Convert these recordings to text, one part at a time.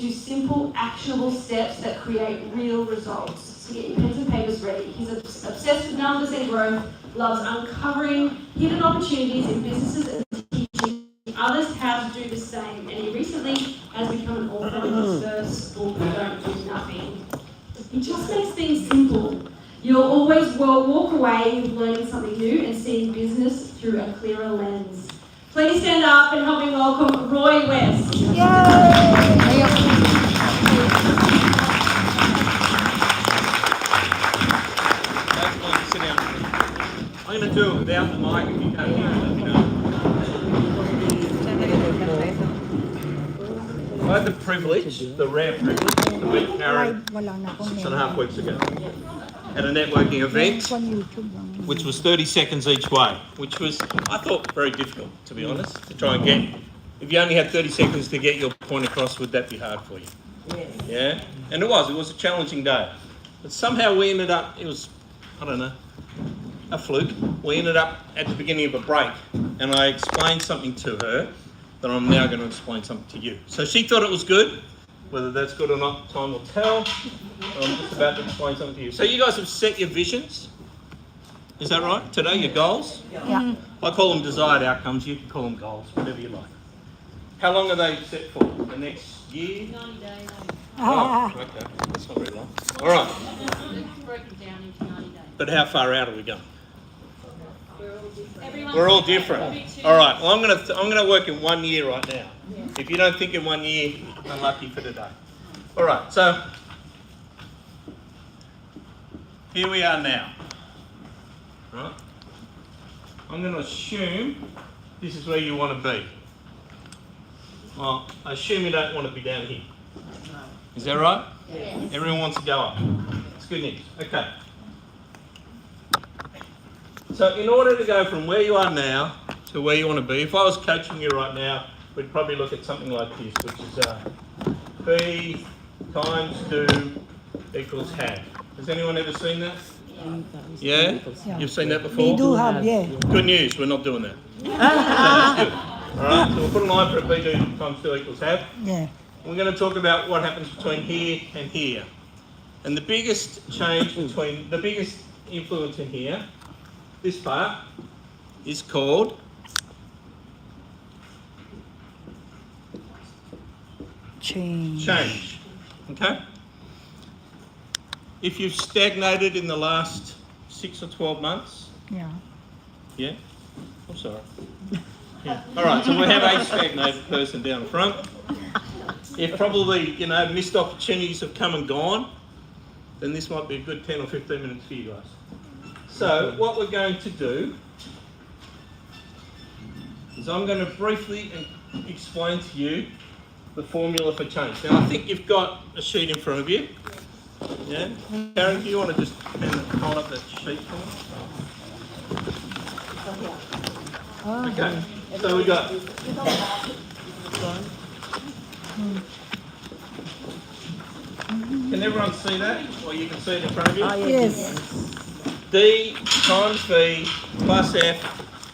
you simple, actionable steps that create real results. So get your pens and papers ready. He's obsessed with numbers and growth, loves uncovering hidden opportunities in businesses and teaching others how to do the same. And he recently has become an author of his first book, Don't Do Nothing. He just makes things simple. You'll always walk away with learning something new and seeing business through a clearer lens. Please stand up and help me welcome Roy West. Yay! Sit down. I'm going to do it without the mic if you can't hear me, let me know. I had the privilege, the rare privilege, to meet Karen 6.5 weeks ago at a networking event, which was 30 seconds each way, which was, I thought, very difficult, to be honest, to try and get. If you only had 30 seconds to get your point across, would that be hard for you? Yes. Yeah? And it was a challenging day. But somehow we ended up, it was, I don't know, a fluke. We ended up at the beginning of a break, and I explained something to her that I'm now going to explain something to you. So she thought it was good. Whether that's good or not, time will tell. I'm just about to explain something to you. So you guys have set your visions. Is that right? Today, your goals? Yeah. I call them desired outcomes. You can call them goals, whatever you like. How long are they set for? The next year? 90 days. Oh, okay. That's not very long. All right. It's broken down into 90 days. But how far out are we going? Everyone's We're all different. All right. Well, I'm gonna work in 1 year right now. Yeah. If you don't think in 1 year, you're unlucky for today. All right. So here we are now. Right. I'm going to assume this is where you want to be. Well, I assume you don't want to be down here. Is that right? Yes. Everyone wants to go up. It's good news. Okay. So in order to go from where you are now to where you want to be, if I was coaching you right now, we'd probably look at something like this, which is B times 2 equals have. Has anyone ever seen that? Yeah? You've seen that before? We do have, yeah. Good news, we're not doing that. So that's good. Alright, so we'll put a line for a B2 times 2 equals have. Yeah. We're going to talk about what happens between here and here. And the biggest change between, the biggest influence in here, this part, is called change. Okay? If you've stagnated in the last 6 or 12 months. Yeah? I'm sorry. Yeah. All right, so we have a stagnated person down the front. If probably, missed opportunities have come and gone, then this might be a good 10 or 15 minutes for you guys. So what we're going to do is I'm going to briefly explain to you the formula for change. Now I think you've got a sheet in front of you. Yeah? Karen, do you want to just hold up that sheet for me? Okay, so we got... Can everyone see that? Or you can see it in front of you? Yes. D times V plus F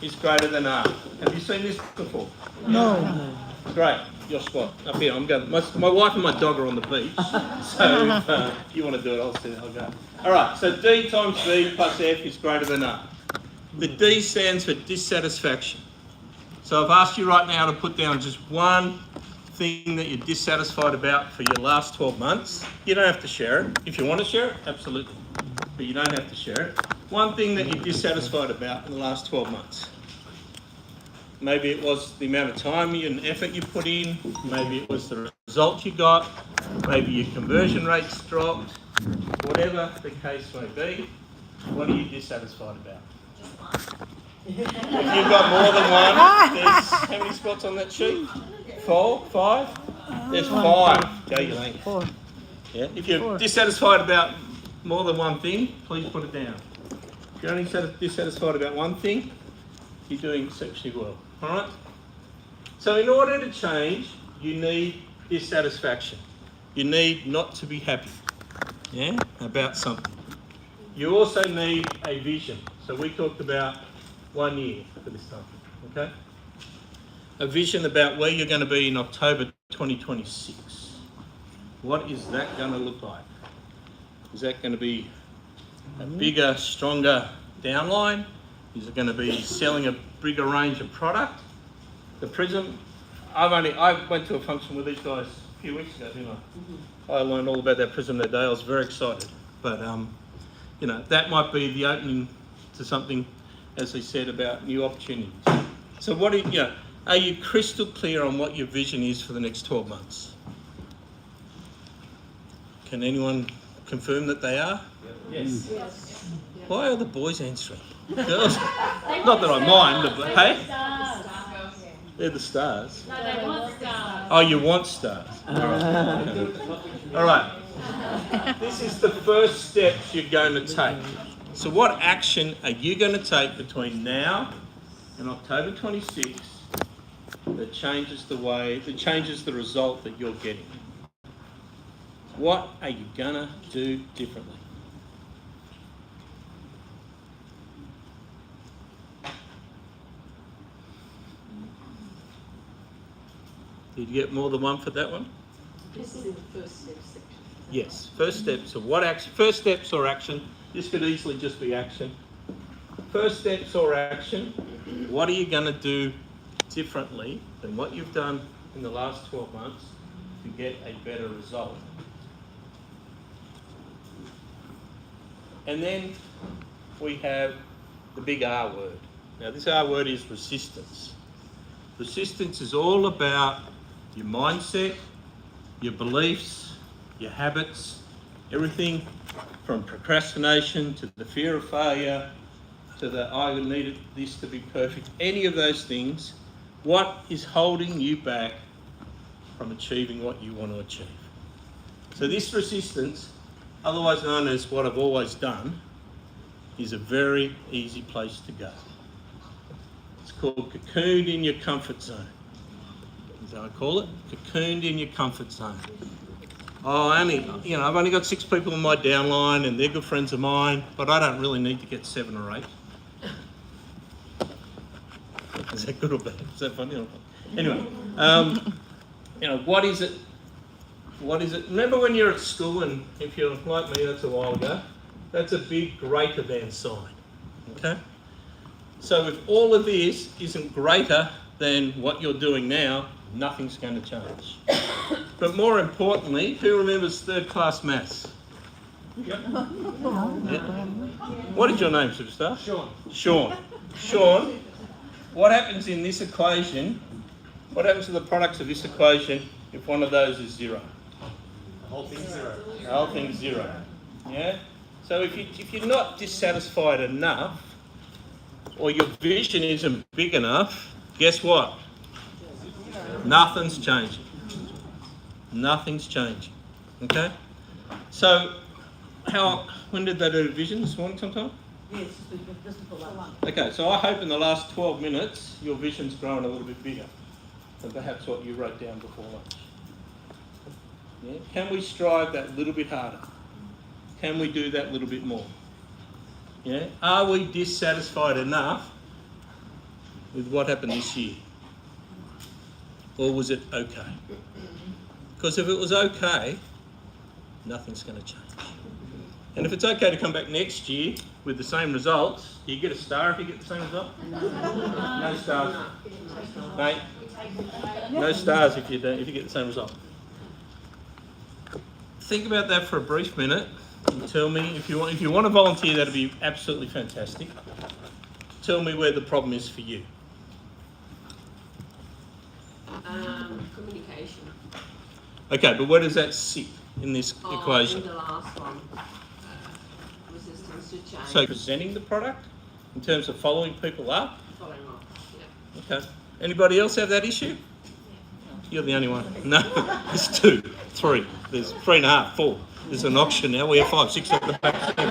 is greater than R. Have you seen this before? No. Great. Your spot. Up here. I'm going. My wife and my dog are on the beach. So if you want to do it, I'll go. All right. So D times V plus F is greater than R. The D stands for dissatisfaction. So I've asked you right now to put down just one thing that you're dissatisfied about for your last 12 months. You don't have to share it. If you want to share it, absolutely. But you don't have to share it. One thing that you're dissatisfied about in the last 12 months. Maybe it was the amount of time and effort you put in. Maybe it was the result you got. Maybe your conversion rates dropped. Whatever the case may be, what are you dissatisfied about? If you've got more than one, there's how many spots on that sheet? 4? 5? There's 5. Go, Elaine. 4. Yeah. If you're dissatisfied about more than one thing, please put it down. If you're only dissatisfied about one thing, you're doing exceptionally well. All right? So in order to change, you need dissatisfaction. You need not to be happy, yeah, about something. You also need a vision. So we talked about 1 year for this time, okay? A vision about where you're going to be in October 2026. what is that going to look like? Is that going to be a bigger, stronger downline? Is it going to be selling a bigger range of product? The Prism, I went to a function with these guys a few weeks ago, didn't I? I learned all about that Prism that day. I was very excited. But, you know, that might be the opening to something, as they said, about new opportunities. So what do you know, are you crystal clear on what your vision is for the next 12 months? Can anyone confirm that they are? Yes. Why are the boys answering? Girls? Not that I mind, but hey? They're the stars. No, they want stars. Oh, you want stars. All right. This is the first steps you're going to take. So what action are you going to take between now and October 26th that changes the result that you're getting? What are you going to do differently? Did you get more than one for that one? This is in the first step section. Yes. First steps of what action? First steps or action. This could easily just be action. First steps or action. What are you going to do differently than what you've done in the last 12 months to get a better result? And then we have the big R word. Now this R word is resistance. Resistance is all about your mindset, your beliefs, your habits, everything from procrastination to the fear of failure to the I needed this to be perfect. Any of those things, what is holding you back from achieving what you want to achieve? So this resistance, otherwise known as what I've always done, is a very easy place to go. It's called cocooned in your comfort zone. As I call it, cocooned in your comfort zone. Oh, I've only got 6 people in my downline and they're good friends of mine, but I don't really need to get 7 or 8. Is that good or bad? Is that funny or not? Anyway, what is it? What is it? Remember when you're at school, and if you're like me, that's a while ago, that's a big greater than sign, okay? So if all of this isn't greater than what you're doing now, nothing's going to change. But more importantly, who remembers third class maths? Yep. Yeah. What is your name, superstar? Sean, what happens in this equation? What happens to the products of this equation if one of those is 0? The whole thing's 0. The whole thing's 0. Yeah? So if you're not dissatisfied enough, or your vision isn't big enough, guess what? Nothing's changing. Nothing's changing. Okay? So, when did they do vision? This morning sometime? Yes, just before lunch. Okay, so I hope in the last 12 minutes your vision's grown a little bit bigger than perhaps what you wrote down before lunch. Yeah? Can we strive that little bit harder? Can we do that little bit more? Yeah? Are we dissatisfied enough with what happened this year? Or was it okay? Because if it was okay, nothing's going to change. And if it's okay to come back next year with the same results, do you get a star if you get the same result? No stars. Mate, no stars if you get the same result. Think about that for a brief minute and tell me, if you want to volunteer, that'd be absolutely fantastic. Tell me where the problem is for you. Communication. Okay, but where does that sit in this equation? In the last one. Resistance to change. So presenting the product in terms of following people up? Following up, yeah. Okay. Anybody else have that issue? You're the only one. No, there's 2, 3. There's 3.5, 4. There's an auction now. We have 5, 6 at the back. 7.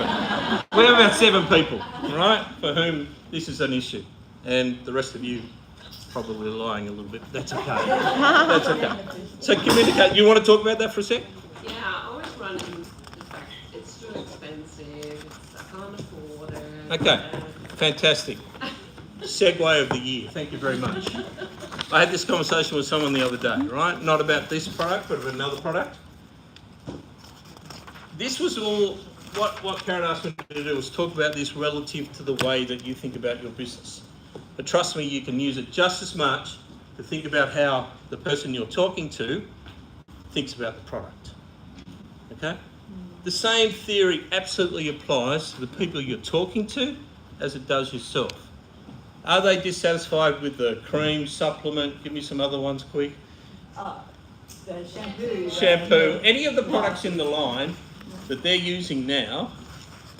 We have about 7 people, all right, for whom this is an issue. And the rest of you probably lying a little bit. That's okay. That's okay. So communicate. You want to talk about that for a sec? Yeah, I always run into the fact it's too expensive, I can't afford it. Okay, fantastic. Segue of the year. Thank you very much. I had this conversation with someone the other day, right? Not about this product, but about another product. this was all, what Karen asked me to do was talk about this relative to the way that you think about your business. But trust me, you can use it just as much to think about how the person you're talking to thinks about the product. Okay? The same theory absolutely applies to the people you're talking to as it does yourself. Are they dissatisfied with the cream, supplement? Give me some other ones quick. The shampoo. Shampoo, any of the products in the line that they're using now,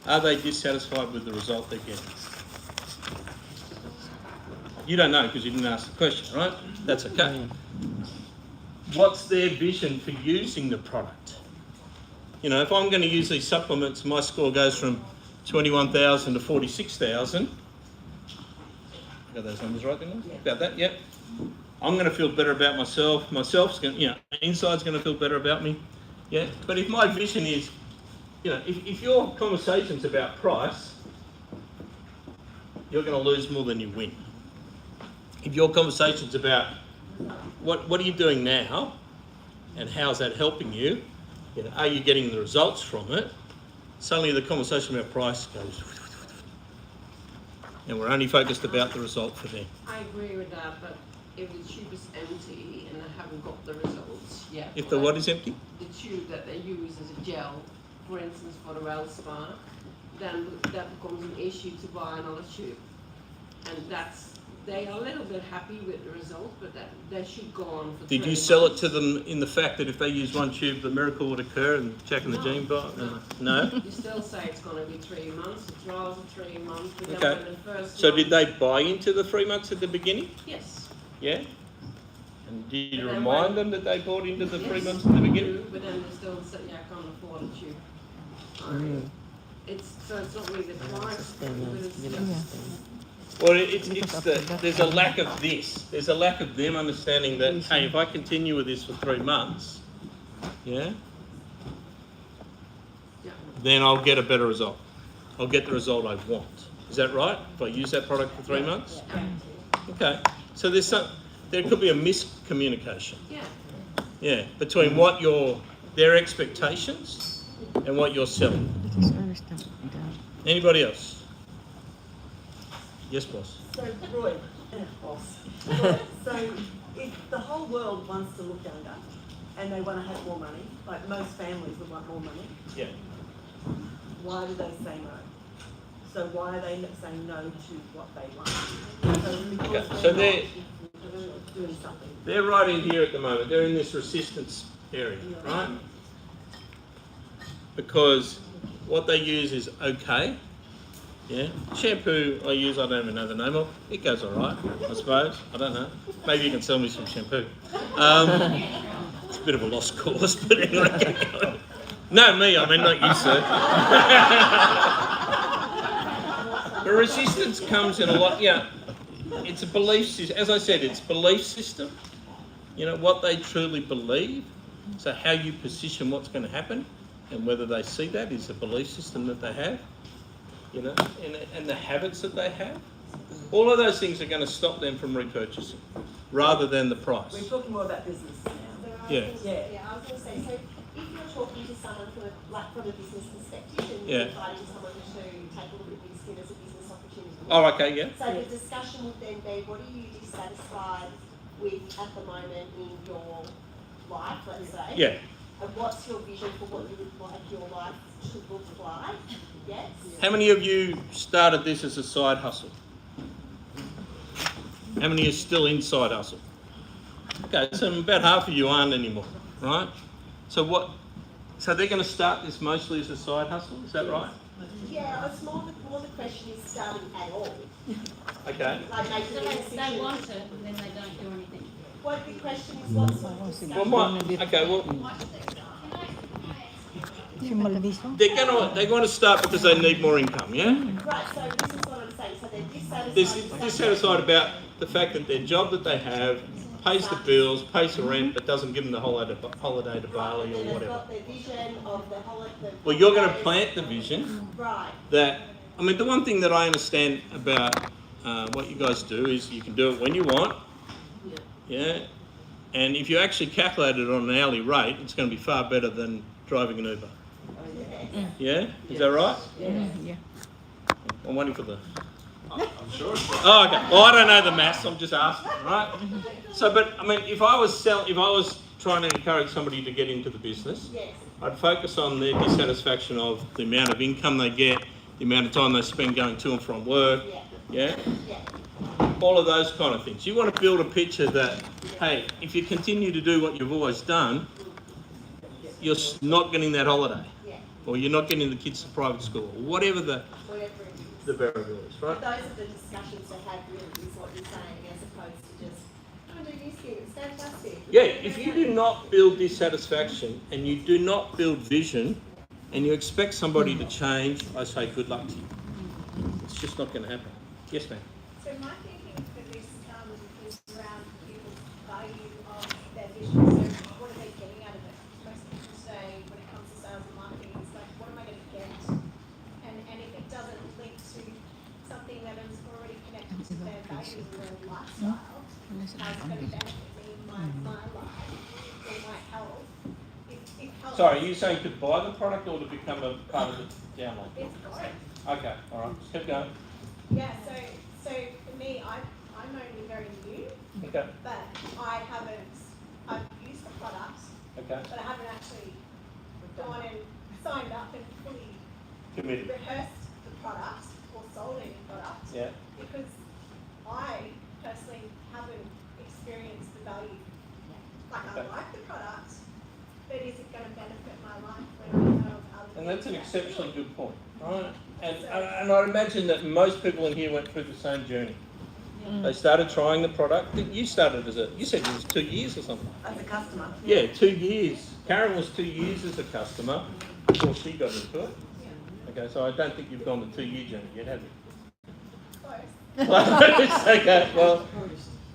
are they dissatisfied with the result they're getting? You don't know because you didn't ask the question, right? That's okay. What's their vision for using the product? You know, if I'm going to use these supplements, my score goes from 21,000 to 46,000. Got those numbers right, didn't I? About that, yep. I'm going to feel better about myself. Myself's going to, you know, inside's going to feel better about me. Yeah. But if my vision is, you know, if your conversation's about price, you're going to lose more than you win. If your conversation's about what are you doing now, and how's that helping you, you know, are you getting the results from it? Suddenly the conversation about price goes, and we're only focused about the result for them. I agree with that, but if the tube is empty and I haven't got the results yet. If the what is empty? The tube that they use as a gel, for instance, for the Wellspa, then that becomes an issue to buy another tube. And they are a little bit happy with the result, but they should go on for 3 Did you sell it months. to them in the fact that if they use one tube, the miracle would occur and Jack and the Gene bar? No? You still say it's going to be 3 months, the trials are 3 months, but then Okay. when the first So month- did they buy into the 3 months at the beginning? Yes. Yeah? And did you And then remind when- them that they bought into the 3 Yes, months at the they beginning? do, but then they still say, yeah, I can't afford a tube. It's not really the price, but it's Well, it's there's a lack of this. There's a lack of them understanding that, hey, if I continue with this for 3 months, yeah, yeah. then I'll get a better result. I'll get the result I want. Is that right? If I use that product for 3 months? Okay. So there could be a miscommunication. Yeah. Yeah, between what their expectations and what you're selling. Anybody else? Yes, boss. So, Roy, boss. Roy, so if the whole world wants to look younger and they want to have more money, like most families would want more money, Yeah. why do they say no? So why are they saying no to what they want? Okay, Because so they're doing something. They're right in here at the moment. They're in this resistance area, right? Because what they use is okay. Yeah. Shampoo I use, I don't even know the name of. It goes all right, I suppose. I don't know. Maybe you can sell me some shampoo. It's a bit of a lost cause, but anyway, keep going. No, me, I mean not you, sir. The resistance comes in a lot, yeah. It's a belief system. As I said, it's belief system. You know, what they truly believe. So how you position what's going to happen and whether they see that is a belief system that they have, you know, and the habits that they have. All of those things are going to stop them from repurchasing rather than the price. We're talking more about business now. Yeah. Yeah. I was going to say, so if you're talking to someone from a business perspective and Yeah. you're inviting someone to take a look at Bigskin as a business opportunity. Oh, okay, yeah. So the discussion would then be, what are you dissatisfied with at the moment in your life, let's say? Yeah. And what's your vision for what you would like your life to look like? Yes? How many of you started this as a side hustle? How many are still in side hustle? Okay, so about half of you aren't anymore, right? So they're going to start this mostly as a side hustle, is that right? Yeah, it's more the question is starting at all. Okay. Like making So a they decision. want it, and then they don't do anything. Well, the question is what sort of discussion. They're going to start because they need more income, yeah? Right, so this is what I'm saying, so they're dissatisfied. They're dissatisfied about the fact that their job that they have pays the bills, pays the rent, but doesn't give them the holiday to Bali or And they've whatever. got their vision of the holiday. Well, you're going to plant the vision Right, that, I mean, the one thing that I understand about what you guys do is you can do it when you want, yeah? And if you actually calculate it on an hourly rate, it's going to be far better than driving an Uber, Yeah? Is that right? Yeah. I'm waiting for the... I'm sure it's right. Oh, okay. Well, I don't know the maths. I'm just asking, right? So, but I mean, if I was trying to encourage somebody to get into the business, Yes, I'd focus on their dissatisfaction of the amount of income they get, the amount of time they spend going to and from work, yeah, yeah? yeah. All of those kind of things. You want to build a picture that, hey, if you continue to do what you've always done, you're not getting that holiday, Yeah. or you're not getting the kids to private school, or whatever the Whatever it is. variable is, right? But those are the discussions to have really, is what you're saying, as opposed to just, oh, do this thing, it's fantastic. Yeah, if you do not build dissatisfaction and you do not build vision and you expect somebody to change, I say good luck to you. It's just not going to happen. Yes, ma'am. So my thinking for this is around people's value of their vision. So what are they getting out of it? Most people say when it comes to sales and marketing, it's like, what am I going to get? And if it doesn't link to something that is already connected to their values and their lifestyle, how it's going to benefit me in my life or my health. If health Sorry, are you saying to buy the product or to become a part of the download? it's both. Okay, all right, just keep going. Yeah, so for me, I'm only very new, Okay, but I've used the product, okay. but I haven't actually gone and signed up and fully Committed. rehearsed the product or sold any product Yeah. because I personally haven't experienced the value. Like I Okay. like the product, but is it going to benefit my life when I know of other And that's an people that exceptionally do? good point, right? And I'd imagine that most people in here went through the same journey. They started trying the product. You started you said it was 2 years or something. As a customer. Yeah, 2 years. Karen was 2 years as a customer before she got into it. Okay, so I don't think you've gone the 2 year journey yet, have you? Close. Okay, well,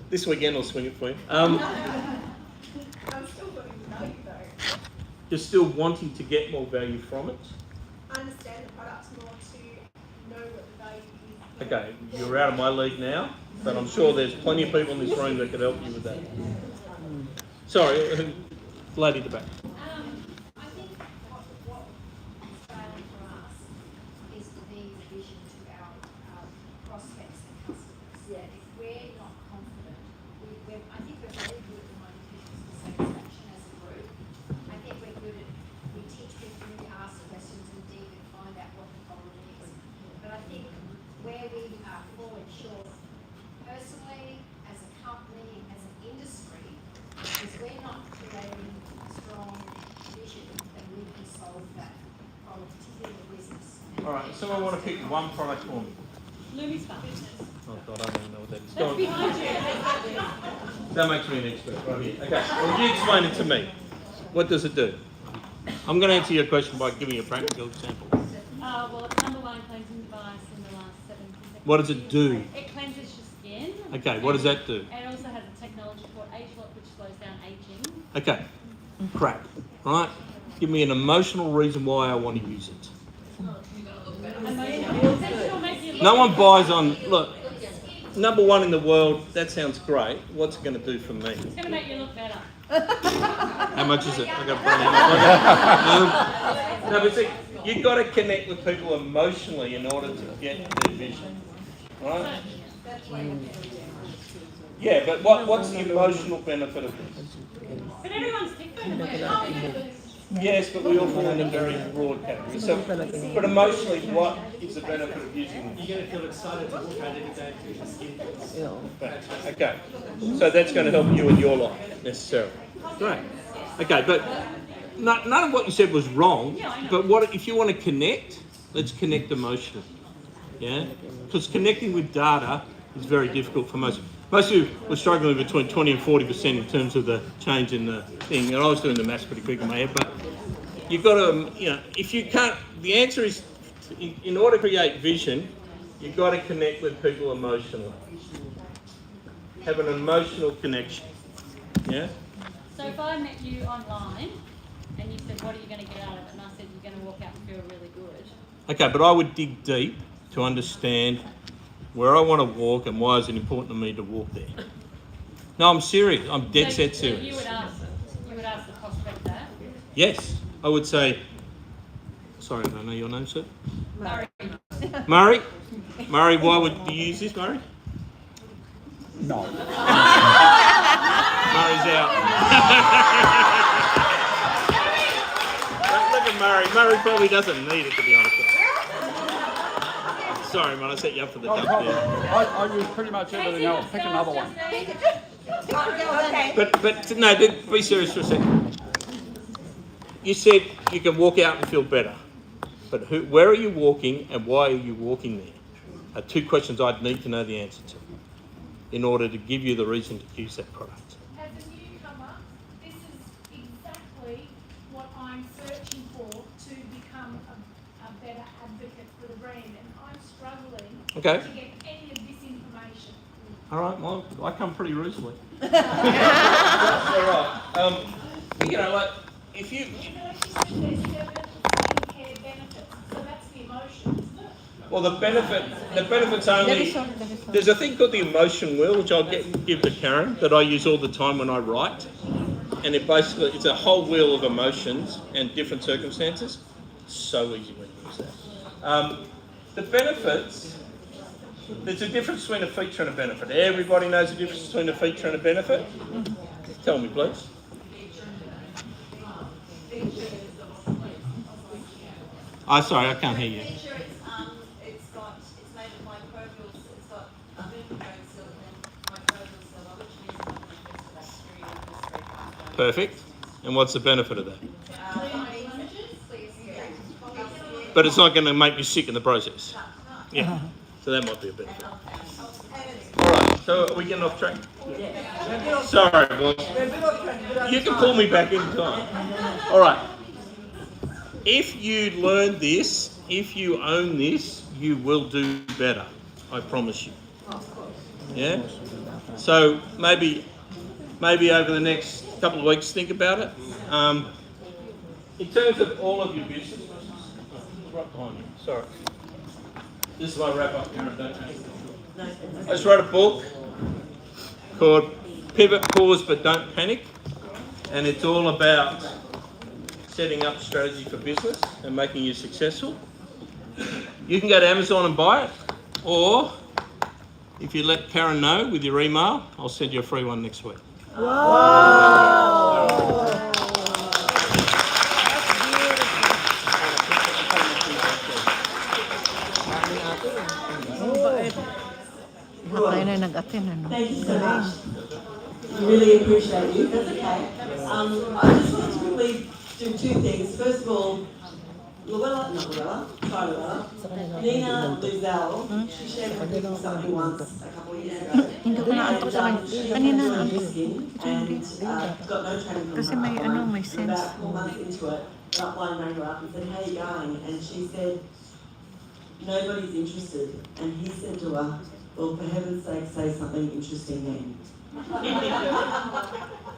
this weekend I'll swing it for you. I'm still putting the value though. You're still wanting to get more value from it. Understand the product more to know what the value is. Okay, you're out of my league now, but I'm sure there's plenty of people in this room that could help you with that. Sorry, lady at the back. I think what is failing for us is to be the vision to our prospects and customers. Yes. If we're not confident, I think we're very good at the moment in customer satisfaction as a group. I think we're good at, we teach people to ask questions and dig and find out what the problem is. But I think where we are falling short, personally, as a company, as an industry, is we're not creating a strong vision that we can solve that problem, particularly in the business. All right, someone want to pick one product for me? Lumi's fun. Oh God, I don't even know what that is. Go That's on. behind you. That makes me an expert right here. Okay, well, you explain it to me. What does it do? I'm going to answer your question by giving you a practical example. Well, it's number one cleansing device in the last 7 consecutive What does it do? years. It cleanses your skin. Okay, what does that do? And it also has a technology called AgeLock, which slows down aging. Okay, crap, right? Give me an emotional reason why I want to use it. No one buys on, look, number one in the world, that sounds great. What's it going to do for me? It's going to make you look better. How much is it? I got to no, but see, you've got to connect with people emotionally in order to get their vision, right? Yeah, but what's the emotional benefit of this? But everyone's different. Yes, but we all fall in a very broad category. So, but emotionally, what is the benefit of using this? You're going to feel excited to walk out every day through the skin. Okay, so that's going to help you in your life necessarily. Great. Okay, but none of what you said was wrong. But what if you want to connect? Let's connect emotionally. Yeah, because connecting with data is very difficult for most. Most of you were struggling between 20 and 40% in terms of the change in the thing. And I was doing the maths pretty quick in my head, but you've got to, if you can't, the answer is, in order to create vision, you've got to connect with people emotionally. Have an emotional connection. Yeah? So if I met you online and you said, what are you going to get out of it? And I said, you're going to walk out and feel really good. Okay, but I would dig deep to understand where I want to walk and why is it important to me to walk there. No, I'm serious. I'm dead set So serious. you would ask the prospect that. Yes, I would say, sorry, I don't know your name, sir. Murray. Murray? Murray, why would you use this, Murray? No. Murray's out. Look at Murray. Murray probably doesn't need it, to be honest with you. Sorry, man, I set you up for the No dump problem. there. I use pretty much everything else. Pick another one. Okay. But no, be serious for a second. You said you can walk out and feel better. But where are you walking and why are you walking there? Are two questions I'd need to know the answer to in order to give you the reason to use that product. As a newcomer, this is exactly what I'm searching for to become a better advocate for the brand, and I'm struggling Okay. to get any of this information. All right, well, I come pretty reasonably. That's all right. You know, like, if you... You know, she said there's 7 skincare benefits, so that's the emotion, isn't it? Well, the benefit's only... There's a thing called the emotion wheel, which I'll give to Karen, that I use all the time when I write. And it's a whole wheel of emotions and different circumstances. So easy when you use that. The benefits, there's a difference between a feature and a benefit. Everybody knows the difference between a feature and a benefit? Tell me, please. Sorry, I can't hear you. It's made of microbials, it's got glucose silicon, microbial silver, which means it's not infested bacteria and it's very fast. Perfect. And what's the benefit of that? But it's not going to make you sick in the process. Yeah. So that might be a benefit. All right. So are we getting off track? Sorry, boss. You can pull me back in time. All right. If you learn this, if you own this, you will do better. I promise you. Yeah? So maybe over the next couple of weeks, think about it. In terms of all of your business, right behind you, sorry. This is my wrap up, Karen, don't you? I just wrote a book called Pivot, Pause But Don't Panic. And it's all about setting up strategy for business and making you successful. You can go to Amazon and buy it, or if you let Karen know with your email, I'll send you a free one next week. Thank you so much. Really appreciate you. That's okay. I just want to quickly do 2 things. First of all, Nina Luzell, she shared with me something once a couple of years ago. And she has skin and got no training from her. About 4 months into it, the upline rang her up and said, "How are you going?" And she said, "Nobody's interested." And he said to her, "Well, for heaven's sake, say something interesting then."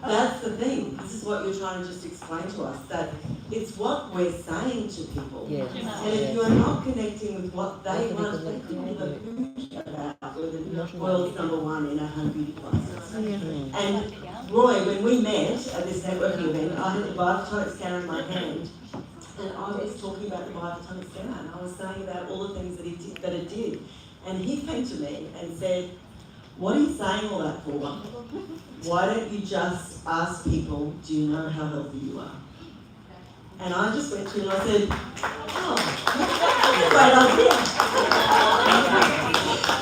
That's the thing. This is what you're trying to just explain to us, that it's what we're saying to people. Yes. And if you are not connecting with what they want, they could be the push about with the world's #1 in 100 beauty classes. And Roy, when we met at this networking event, I had the Biophotonic scanner in my hand, and I was talking about the Biophotonic scanner, and I was saying about all the things that it did. And he came to me and said, "What are you saying all that for? Why don't you just ask people, do you know how healthy you are?" And I just went to him and I said, "Oh, that's a great idea."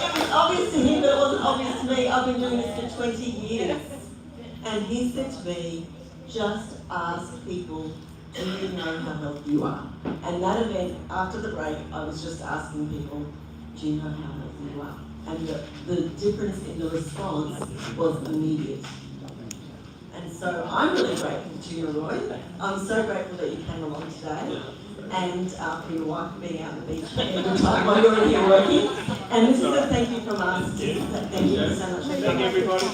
It was obvious to him, but it wasn't obvious to me. I've been doing this for 20 years. And he said to me, "Just ask people, do you know how healthy you are?" And that event, after the break, I was just asking people, do you know how healthy you are? And the difference in the response was immediate. And so I'm really grateful to you, Roy. I'm so grateful that you came along today, and for your wife being out on the beach every time while you're here working. And this is a thank you from us. Thank you so much. Thank you, everybody.